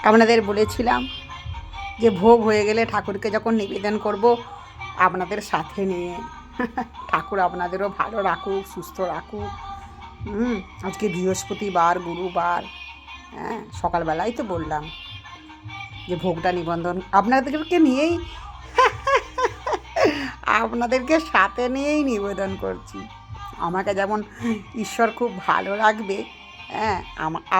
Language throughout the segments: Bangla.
আপনাদের বলেছিলাম যে ভোগ হয়ে গেলে ঠাকুরকে যখন নিবেদন করব আপনাদের সাথে নিয়ে। ঠাকুর আপনাদেরও ভালো রাখুক, সুস্থ রাখুক। আজকে বৃহস্পতিবার, গুরুবার, হ্যাঁ, সকালবেলাই তো বললাম যে ভোগটা নিবন্ধন আপনাদেরকে নিয়েই, আপনাদেরকে সাথে নিয়েই নিবেদন করছি। আমাকে যেমন ঈশ্বর খুব ভালো রাখবে, হ্যাঁ,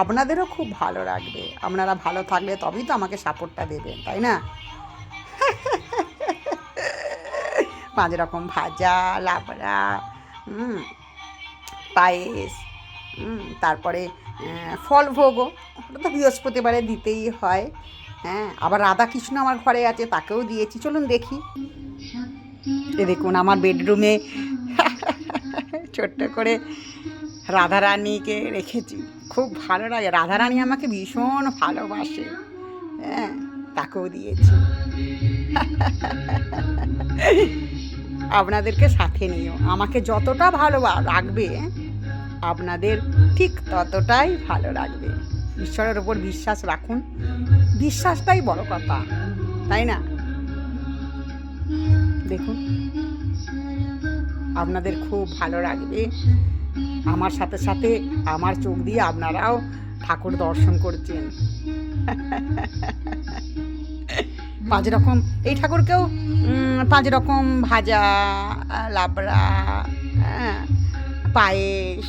আপনাদেরও খুব ভালো রাখবে। আপনারা ভালো থাকলে তবেই তো আমাকে সাপোর্টটা দেবেন, তাই না? 5 রকম ভাজা, লাবড়া, পায়েস, তারপরে ফলভোগও, ওটা তো বৃহস্পতিবারে দিতেই হয়। হ্যাঁ, আবার রাধাকৃষ্ণ আমার ঘরে আছে, তাকেও দিয়েছি। চলুন দেখি। এ দেখুন আমার বেডরুমে ছোট্ট করে রাধারানীকে রেখেছি। খুব ভালো লাগে, রাধারানী আমাকে ভীষণ ভালোবাসে। হ্যাঁ, তাকেও দিয়েছি। আপনাদেরকে সাথে নিও। আমাকে যতটা ভালো রাখবে আপনাদের ঠিক ততটাই ভালো রাখবে। ঈশ্বরের ওপর বিশ্বাস রাখুন, বিশ্বাসটাই বড় কথা, তাই না? দেখুন আপনাদের খুব ভালো লাগবে। আমার সাথে সাথে আমার চোখ দিয়ে আপনারাও ঠাকুর দর্শন করছেন। 5 রকম, এই ঠাকুরকেও 5 রকম ভাজা, লাবড়া, হ্যাঁ, পায়েস।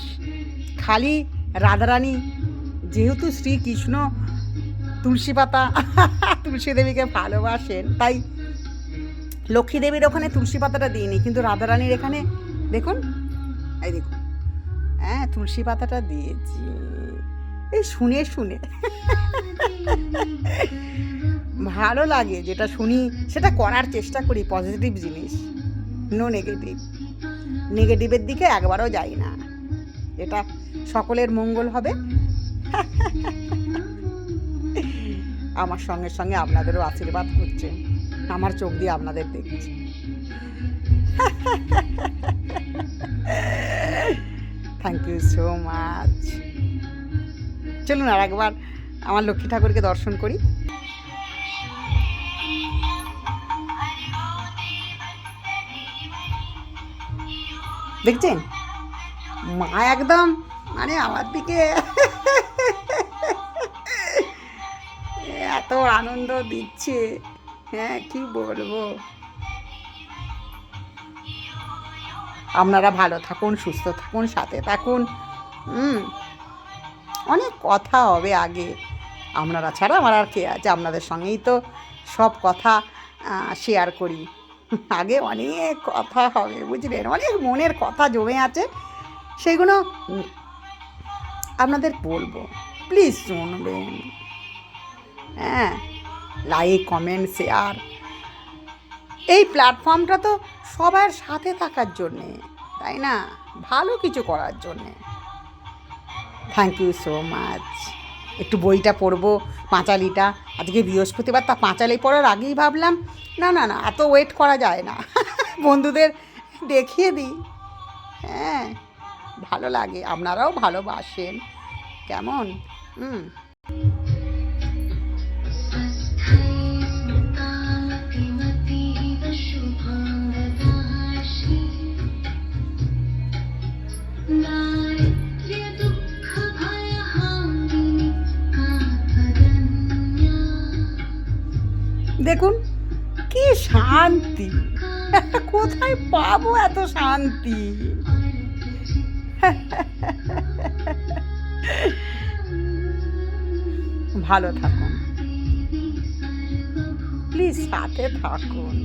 খালি রাধারানী, যেহেতু শ্রীকৃষ্ণ তুলসী পাতা, তুলসী দেবীকে ভালোবাসেন, তাই লক্ষ্মী দেবীর ওখানে তুলসী পাতাটা দিইনি, কিন্তু রাধারানীর এখানে দেখুন, এই দেখুন, হ্যাঁ, তুলসী পাতাটা দিয়েছি। এই শুনে শুনে ভালো লাগে, যেটা শুনি সেটা করার চেষ্টা করি। পজিটিভ জিনিস, নো নেগেটিভ। নেগেটিভের দিকে একবারও যাই না। এটা সকলের মঙ্গল হবে। আমার সঙ্গে সঙ্গে আপনাদেরও আশীর্বাদ করছেন, আমার চোখ দিয়ে আপনাদের দেখছি। Thank you so much. চলুন আর একবার আমার লক্ষ্মী ঠাকুরকে দর্শন করি। দেখছেন, মা একদম মানে আমার দিকে এত আনন্দ দিচ্ছে, হ্যাঁ, কি বলবো। আপনারা ভালো থাকুন, সুস্থ থাকুন, সাথে থাকুন। অনেক কথা হবে আগে, আপনারা ছাড়া আমার আর কে আছে? আপনাদের সঙ্গেই তো সব কথা শেয়ার করি। আগে অনেক কথা হবে, বুঝলেন? অনেক মনের কথা জমে আছে, সেগুলো আপনাদের বলবো। প্লিজ শুনবেন, হ্যাঁ, লাইক, কমেন্ট, শেয়ার। এই প্ল্যাটফর্মটা তো সবার সাথে থাকার জন্যে, তাই না? ভালো কিছু করার জন্যে। Thank you so much. একটু বইটা পড়বো, পাঁচালিটা। আজকে বৃহস্পতিবার, তা পাঁচালি পড়ার আগেই ভাবলাম না না না, এত ওয়েট করা যায় না, বন্ধুদের দেখিয়ে দিই। হ্যাঁ, ভালো লাগে, আপনারাও ভালোবাসেন, কেমন? দেখুন কি শান্তি, কোথায় পাবো এত শান্তি? ভালো থাকুন, প্লিজ সাথে থাকুন।